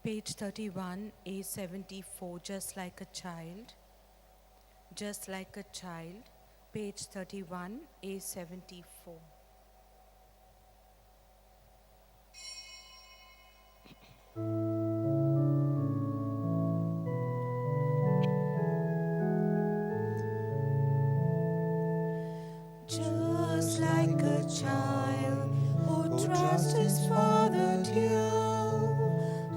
Page 31, A74, just like a child. Just like a child. Page 31, A74. Just like a child who trusts his father till,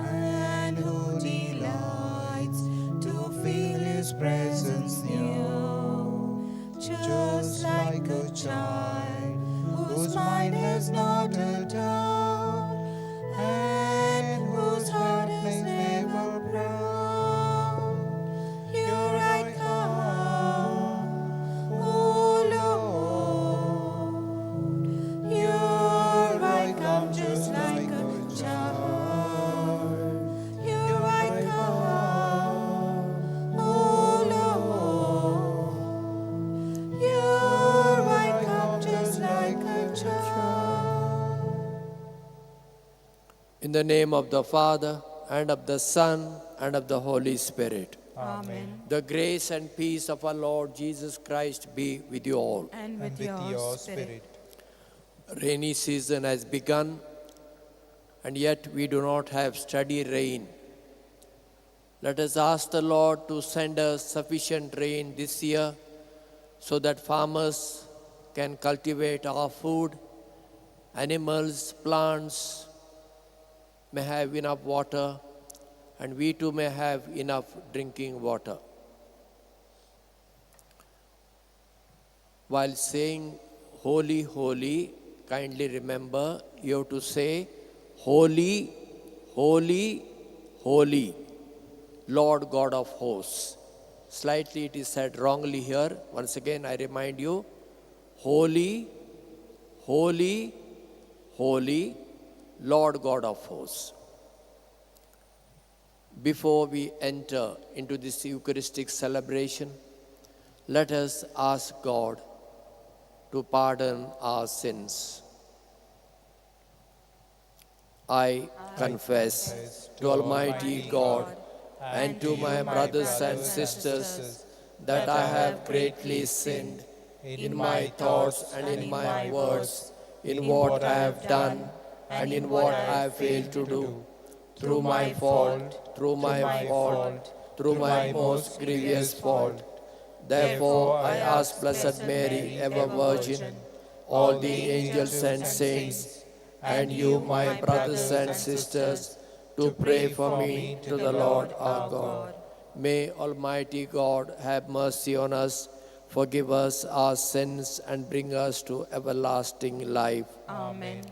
and who delights to feel his presence near. Just like a child whose mind has not a doubt, and whose heart is never proud. Here I come, O Lord. Here I come, just like a child. Here I come, O Lord. Here I come, just like a child. In the name of the Father, and of the Son, and of the Holy Spirit. Amen. The grace and peace of our Lord Jesus Christ be with you all. And with your spirit. Rainy season has begun, and yet we do not have steady rain. Let us ask the Lord to send us sufficient rain this year so that farmers can cultivate our food, animals, plants may have enough water, and we too may have enough drinking water. While saying holy, holy, kindly remember you have to say holy, holy, holy, Lord God of hosts. Slightly it is said wrongly here. Once again I remind you, holy, holy, holy, Lord God of hosts. Before we enter into this Eucharistic celebration, let us ask God to pardon our sins. I confess to Almighty God and to my brothers and sisters that I have greatly sinned in my thoughts and in my words, in what I have done and in what I have failed to do, through my fault, through my most grievous fault. Therefore, I ask Blessed Mary, ever Virgin, all the angels and saints, and you, my brothers and sisters, to pray for me to the Lord our God. May Almighty God have mercy on us, forgive us our sins, and bring us to everlasting life. Amen.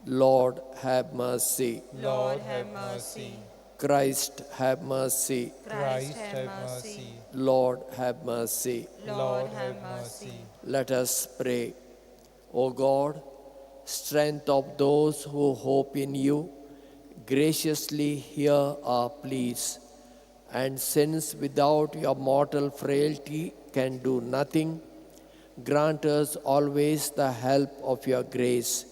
Lord, have mercy. Lord, have mercy. Christ, have mercy. Christ, have mercy. Lord, have mercy. Lord, have mercy. Let us pray. O God, strength of those who hope in you, graciously hear our pleas. And since without your mortal frailty can do nothing, grant us always the help of your grace,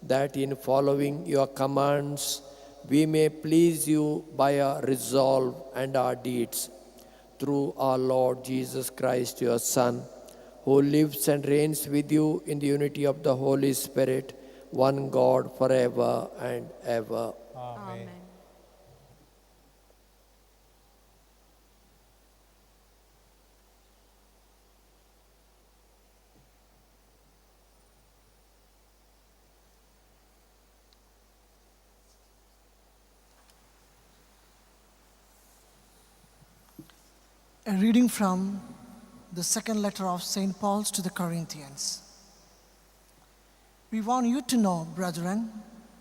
that in following your commands we may please you by our resolve and our deeds. Through our Lord Jesus Christ, your Son, who lives and reigns with you in the unity of the Holy Spirit, one God, forever and ever. Amen. A reading from the second letter of St. Paul to the Corinthians. We want you to know, brethren,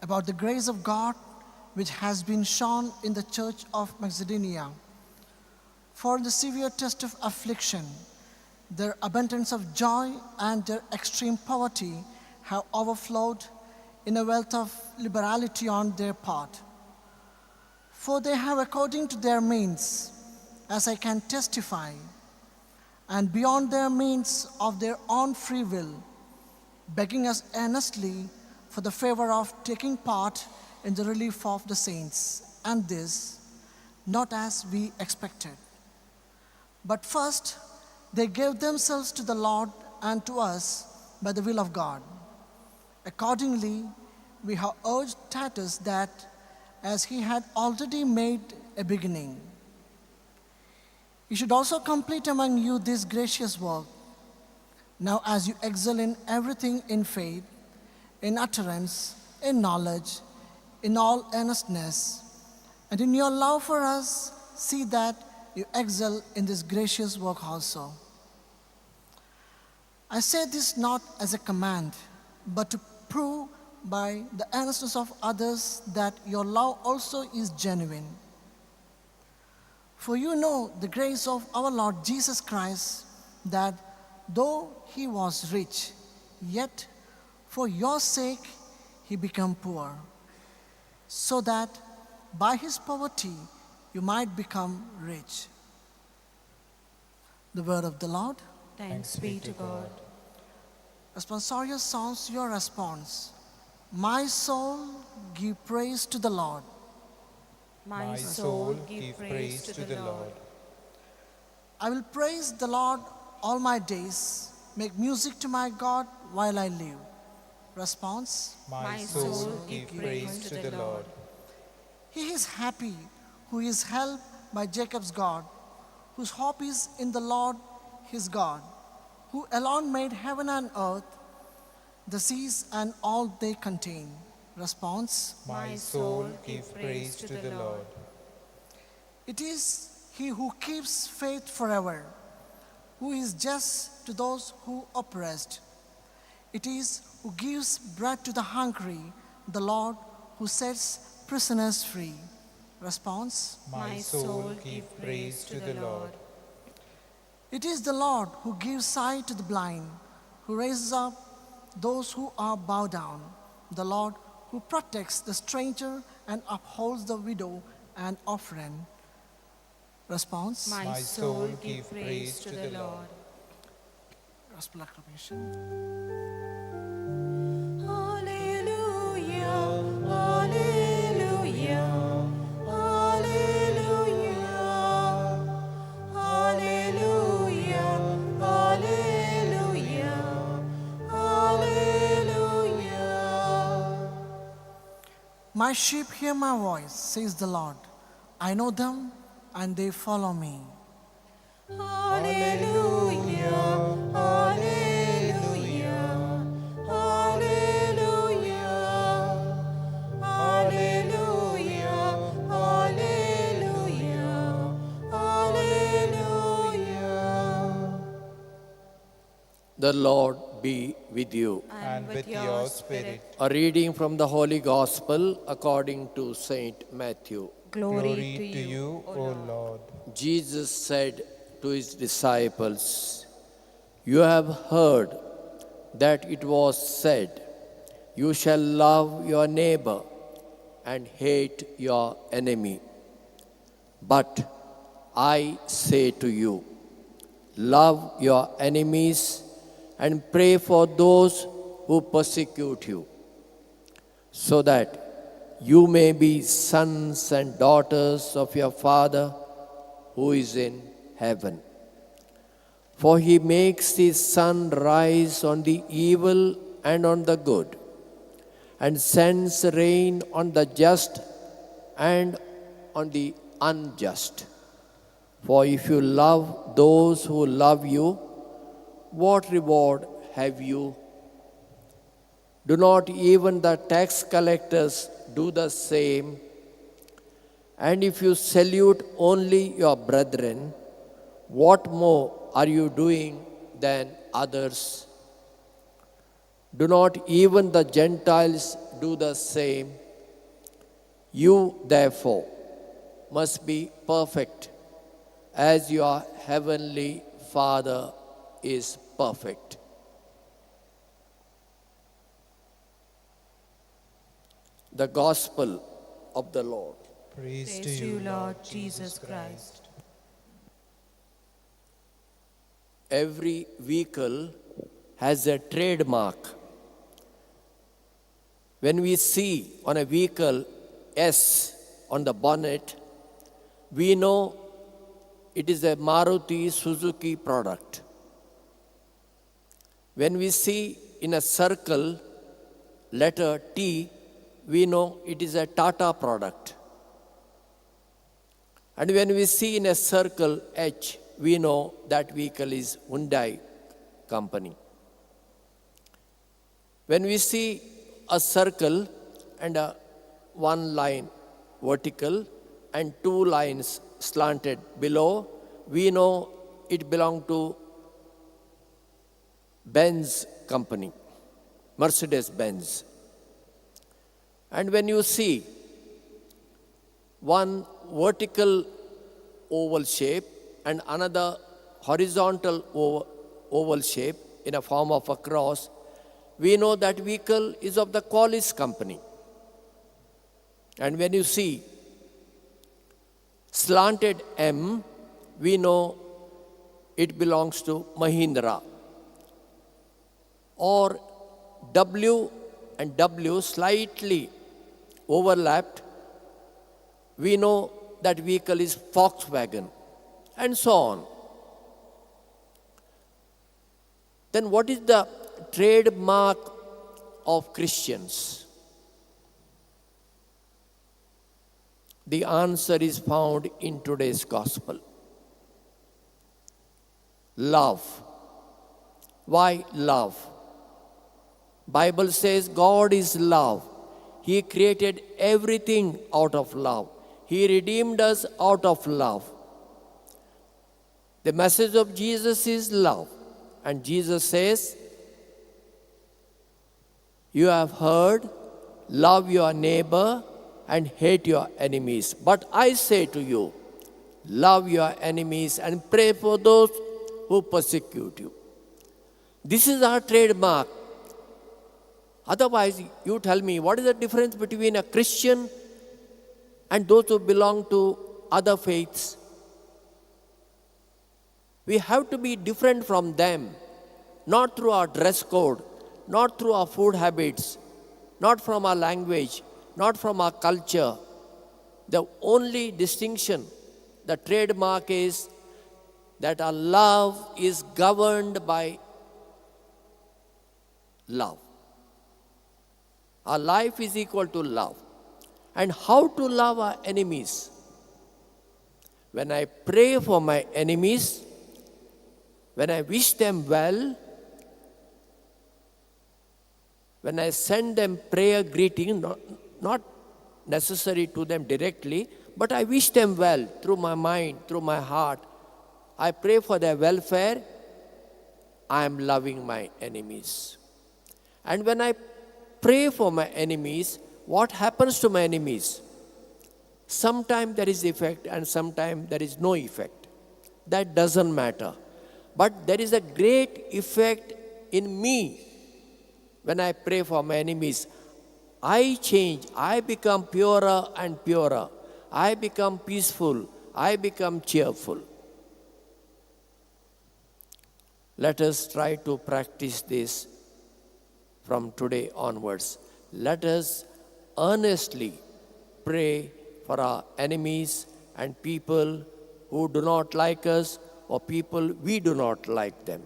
about the grace of God which has been shown in the church of Macedonia. For the severe test of affliction, their abundance of joy and their extreme poverty have overflowed in a wealth of liberality on their part. For they have, according to their means, as I can testify, and beyond their means of their own free will, begging us earnestly for the favor of taking part in the relief of the saints. and this, not as we expected. But first, they gave themselves to the Lord and to us by the will of God. Accordingly, we have urged Titus that, as he had already made a beginning, he should also complete among you this gracious work. Now, as you excel in everything in faith, in utterance, in knowledge, in all earnestness, and in your love for us, see that you excel in this gracious work also. I say this not as a command, but to prove by the earnestness of others that your love also is genuine. For you know the grace of our Lord Jesus Christ, that though he was rich, yet for your sake he became poor, so that by his poverty you might become rich. The word of the Lord. Thanks be to God. Responsorial sounds your response. My soul, give praise to the Lord. My soul, give praise to the Lord. I will praise the Lord all my days, make music to my God while I live. Response. My soul, give praise to the Lord. He is happy who is helped by Jacob's God, whose hope is in the Lord his God, who alone made heaven and earth, the seas and all they contain. Response. My soul, give praise to the Lord. It is he who keeps faith forever, who is just to those who oppressed. It is who gives bread to the hungry, the Lord who sets prisoners free. Response. My soul, give praise to the Lord. It is the Lord who gives sight to the blind, who raises up those who are bowed down, the Lord who protects the stranger and upholds the widow and orphan. Response. My soul, give praise to the Lord. Gospel acclamation. Hallelujah, hallelujah, hallelujah, hallelujah, hallelujah, hallelujah. My sheep hear my voice, says the Lord. I know them and they follow me. Hallelujah, hallelujah, hallelujah, hallelujah, hallelujah, hallelujah. The Lord be with you. And with your spirit. A reading from the Holy Gospel according to Saint Matthew. Glory to you, O Lord. Jesus said to his disciples, "You have heard that it was said, 'You shall love your neighbor and hate your enemy.' But I say to you, love your enemies and pray for those who persecute you, so that you may be sons and daughters of your Father who is in heaven. For he makes his sun rise on the evil and on the good, and sends rain on the just and on the unjust. For if you love those who love you, what reward have you? Do not even the tax collectors do the same? And if you salute only your brethren, what more are you doing than others? Do not even the Gentiles do the same? You, therefore, must be perfect, as your heavenly Father is perfect." The Gospel of the Lord. Praise Praise to you, Lord Jesus Christ. Every vehicle has a trademark. When we see on a vehicle S on the bonnet, we know it is a Maruti Suzuki product. When we see in a circle letter T, we know it is a Tata product. And when we see in a circle H, we know that vehicle is Hyundai company. When we see a circle and one line vertical and two lines slanted below, we know it belongs to Benz company, Mercedes-Benz. And when you see one vertical oval shape and another horizontal oval shape in a form of a cross, we know that vehicle is of the Qualis company. And when you see slanted M, we know it belongs to Mahindra. Or W and W slightly overlapped, we know that vehicle is Volkswagen, and so on. Then what is the trademark of Christians? The answer is found in today's gospel. Love. Why love? Bible says God is love. He created everything out of love. He redeemed us out of love. The message of Jesus is love. And Jesus says, you have heard, love your neighbor and hate your enemies. But I say to you, love your enemies and pray for those who persecute you. This is our trademark. Otherwise, you tell me, what is the difference between a Christian and those who belong to other faiths? We have to be different from them, not through our dress code, not through our food habits, not from our language, not from our culture. The only distinction, the trademark is that our love is governed by love. Our life is equal to love. And how to love our enemies? When I pray for my enemies, when I wish them well, when I send them prayer greeting, not necessary to them directly, but I wish them well through my mind, through my heart. I pray for their welfare. I am loving my enemies. And when I pray for my enemies, what happens to my enemies? Sometimes there is effect and sometimes there is no effect. That doesn't matter. But there is a great effect in me when I pray for my enemies. I change. I become purer and purer. I become peaceful. I become cheerful. Let us try to practice this from today onwards. Let us earnestly pray for our enemies and people who do not like us or people we do not like them.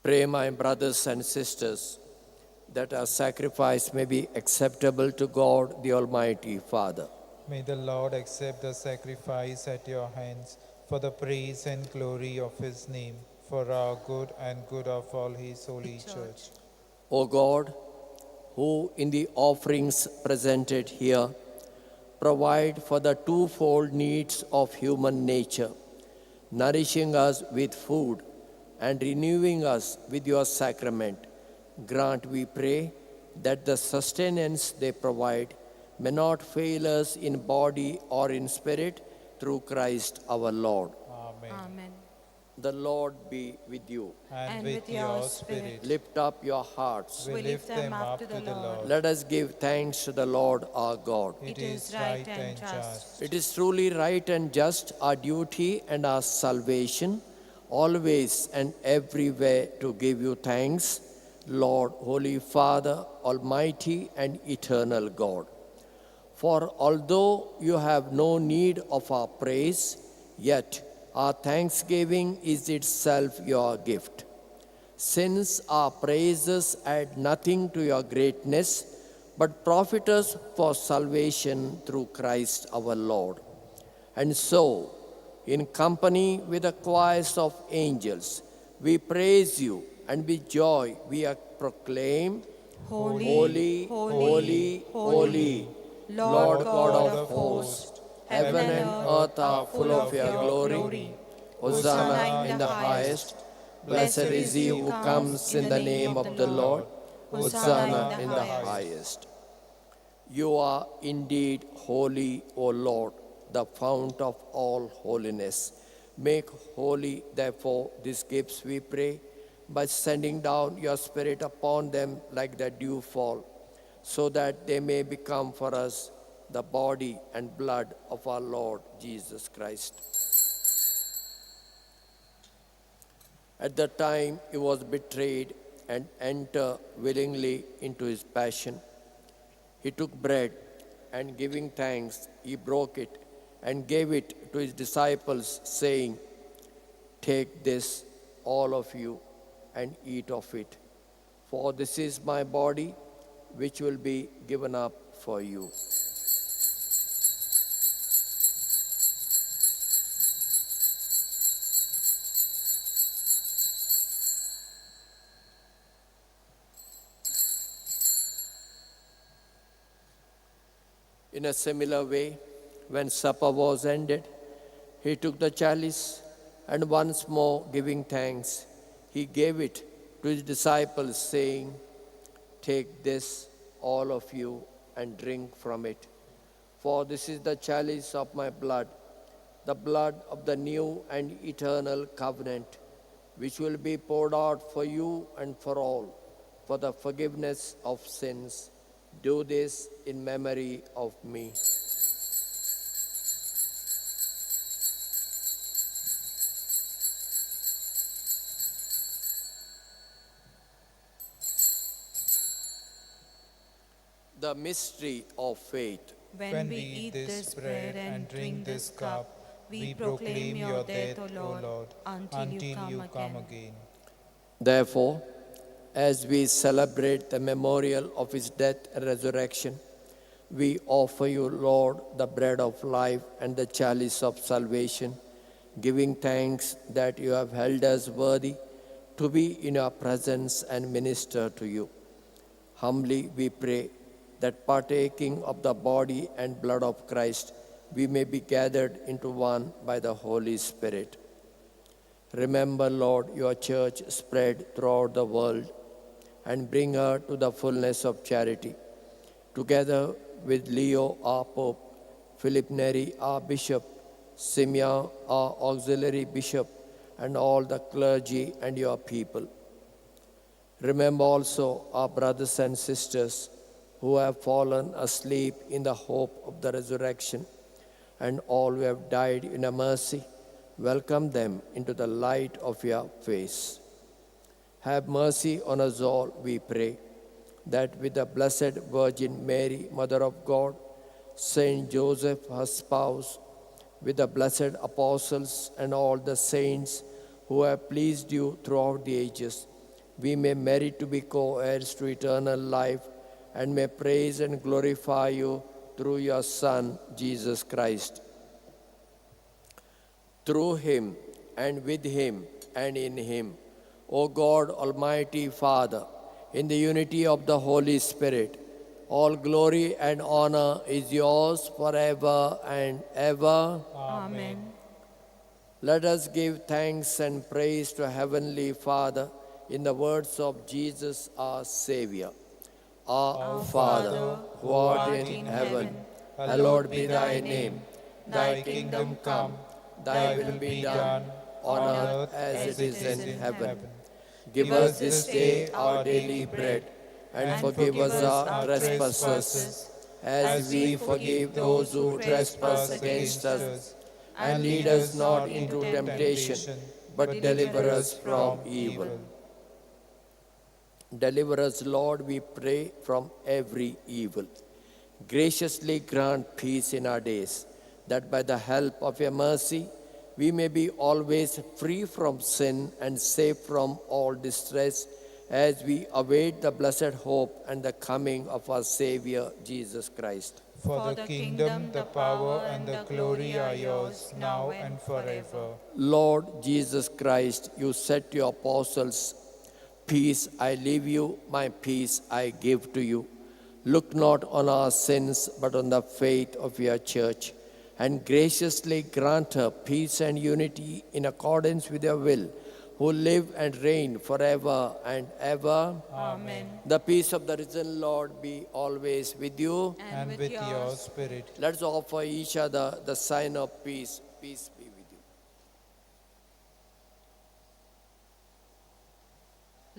Pray, my brothers and sisters, that our sacrifice may be acceptable to God, the Almighty Father. May the Lord accept the sacrifice at your hands for the praise and glory of his name, for our good and good of all his holy church. O God, who in the offerings presented here provide for the twofold needs of human nature, nourishing us with food and renewing us with your sacrament, grant, we pray, that the sustenance they provide may not fail us in body or in spirit, through Christ our Lord. Amen. Amen. The Lord be with you. And with your spirit, Lift up your hearts. we lift them up to the Lord. Let us give thanks to the Lord our God. It is right and just. It is truly right and just, our duty and our salvation, always and everywhere to give you thanks, Lord, Holy Father, Almighty and eternal God. For although you have no need of our praise, yet our thanksgiving is itself your gift. Since our praises add nothing to your greatness, but profit us for salvation through Christ our Lord. And so, in company with the choirs of angels, we praise you, and with joy we proclaim, Holy, holy, holy, Lord God of hosts. Heaven and earth are full of your glory. Hosanna in the highest. Blessed is he who comes in the name of the Lord. Hosanna in the highest. You are indeed holy, O Lord, the fount of all holiness. Make holy, therefore, these gifts, we pray, by sending down your Spirit upon them like the dewfall, so that they may become for us the body and blood of our Lord Jesus Christ. At the time he was betrayed and entered willingly into his passion, he took bread, and giving thanks, he broke it and gave it to his disciples, saying, "Take this, all of you, and eat of it, for this is my body, which will be given up for you." In a similar way, when supper was ended, he took the chalice, and once more giving thanks, he gave it to his disciples, saying, "Take this, all of you, and drink from it. For this is the chalice of my blood, the blood of the new and eternal covenant, which will be poured out for you and for all, for the forgiveness of sins. Do this in memory of me." The mystery of faith. When we eat this bread and drink this cup, we proclaim your death, O Lord, until you come again. Therefore, as we celebrate the memorial of his death and resurrection, we offer you, Lord, the bread of life and the chalice of salvation, giving thanks that you have held us worthy to be in your presence and minister to you. Humbly we pray that partaking of the body and blood of Christ, we may be gathered into one by the Holy Spirit. Remember, Lord, your church spread throughout the world, and bring her to the fullness of charity. Together with Leo, our Pope, Philip Neri, our Bishop, Simeon, our Auxiliary Bishop, and all the clergy and your people. Remember also our brothers and sisters who have fallen asleep in the hope of the resurrection, and all who have died in a mercy. Welcome them into the light of your face. Have mercy on us all, we pray, that with the Blessed Virgin Mary, Mother of God, Saint Joseph, her spouse, with the blessed apostles and all the saints who have pleased you throughout the ages, we may merit to be co-heirs to eternal life and may praise and glorify you through your Son, Jesus Christ. Through him and with him and in him, O God, Almighty Father, in the unity of the Holy Spirit, all glory and honor is yours forever and ever. Amen. Let us give thanks and praise to Heavenly Father in the words of Jesus our Savior. Our Father, who art in heaven, hallowed be thy name. Thy kingdom come, thy will be done on earth as it is in heaven. Give us this day our daily bread, and forgive us our trespasses, as we forgive those who trespass against us. And lead us not into temptation, but deliver us from evil. Deliver us, Lord, we pray, from every evil. Graciously grant peace in our days, that by the help of your mercy, we may be always free from sin and safe from all distress, as we await the blessed hope and the coming of our Savior, Jesus Christ. For the kingdom, the power, and the glory are yours, now and forever. Lord Jesus Christ, you said to your apostles, "Peace I leave you, my peace I give to you. Look not on our sins, but on the faith of your church, and graciously grant her peace and unity in accordance with your will, who live and reign forever and ever." Amen. The peace of the risen Lord be always with you. And with your spirit. Let's offer each other the sign of peace. Peace be with you.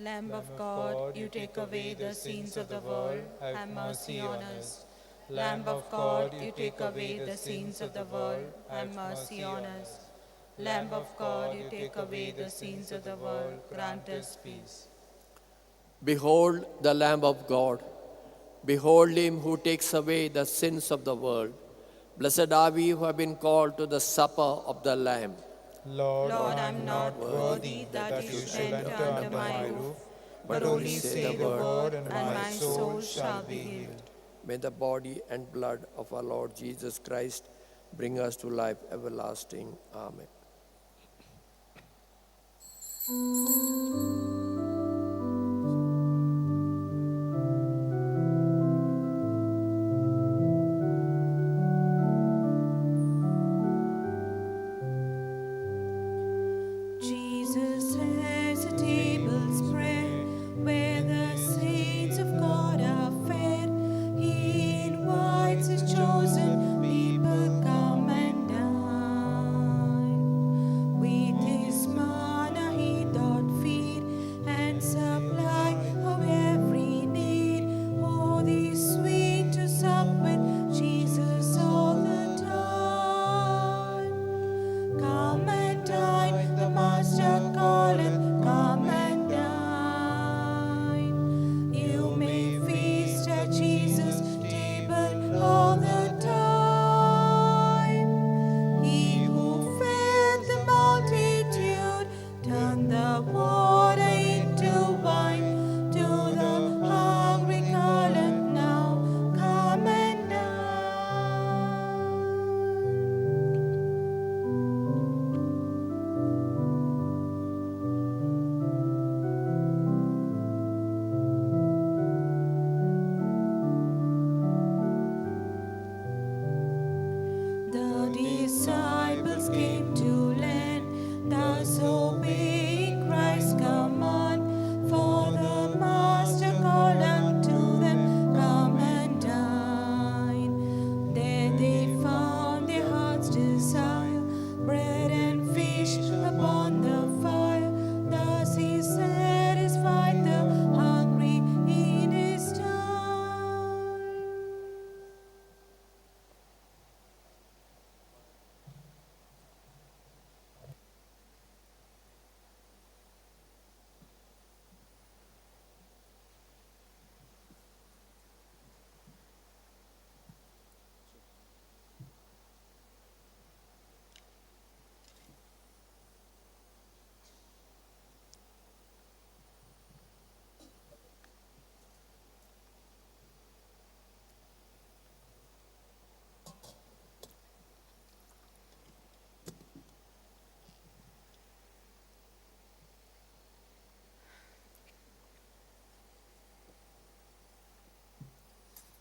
Lamb of God, you take away the sins of the world, have mercy on us. Lamb of God, you take away the sins of the world, have mercy on us. Lamb of God, you take away the sins of the world, grant us peace. Behold the Lamb of God. Behold him who takes away the sins of the world. Blessed are we who have been called to the supper of the Lamb. Lord, Lord, I am not worthy that you should enter under my roof, but only say the word, and my soul shall be healed. May the body and blood of our Lord Jesus Christ bring us to life everlasting. Amen. Jesus has a table spread where the saints of God are fed. He invites his chosen people, come and dine. With his manna he doth feed,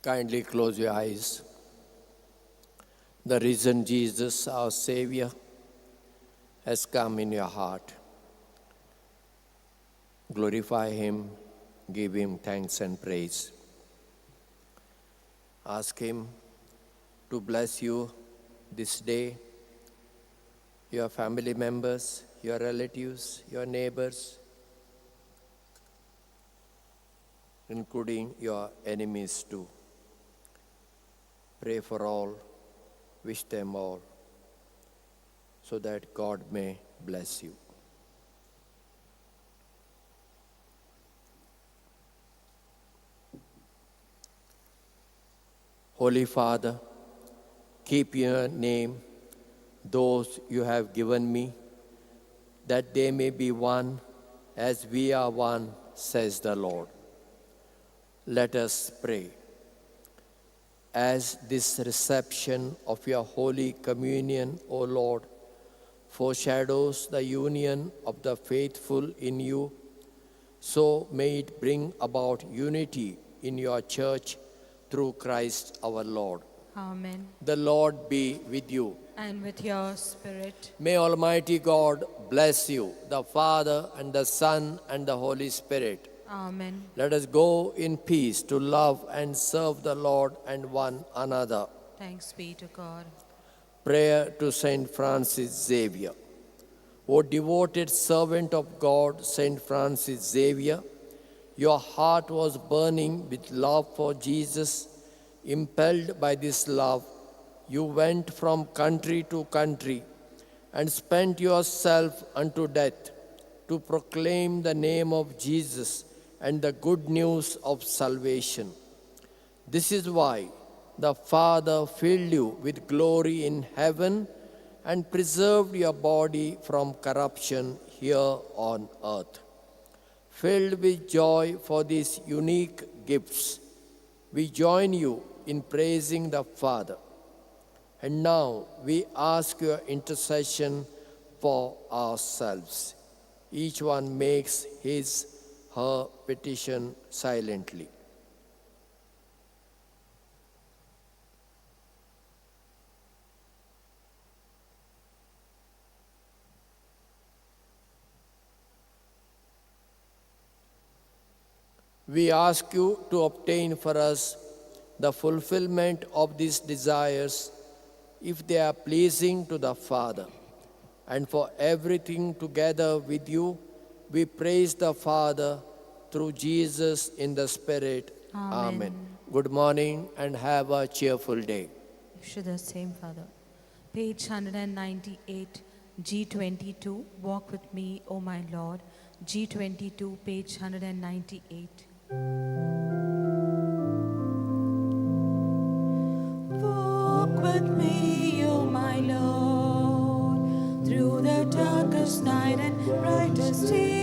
Kindly close your eyes. The risen Jesus, our Savior, has come in your heart. Glorify Him, give Him thanks and praise. Ask Him to bless you this day, your family members, your relatives, your neighbors, including your enemies too. Pray for all, wish them all, so that God may bless you. Holy Father, keep your name those you have given me, that they may be one as we are one, says the Lord. Let us pray. As this reception of your Holy Communion, O Lord, foreshadows the union of the faithful in you, so may it bring about unity in your church through Christ our Lord. Amen. The Lord be with you. And with your spirit. May Almighty God bless you, the Father and the Son and the Holy Spirit. Amen. Let us go in peace to love and serve the Lord and one another. Thanks be to God. Prayer to Saint Francis Xavier. O devoted servant of God, Saint Francis Xavier, your heart was burning with love for Jesus. Impelled by this love, you went from country to country and spent yourself unto death to proclaim the name of Jesus and the good news of salvation. This is why the Father filled you with glory in heaven and preserved your body from corruption here on earth. Filled with joy for these unique gifts, we join you in praising the Father. And now we ask your intercession for ourselves. Each one makes her petition silently. We ask you to obtain for us the fulfillment of these desires, if they are pleasing to the Father. And for everything together with you, we praise the Father through Jesus in the Spirit. Amen. Good morning and have a cheerful day. Should the same, Father. Page 198, G22. Walk with me, O my Lord. G22, page 198. Walk with me, O my Lord, through the darkest night and brightest day.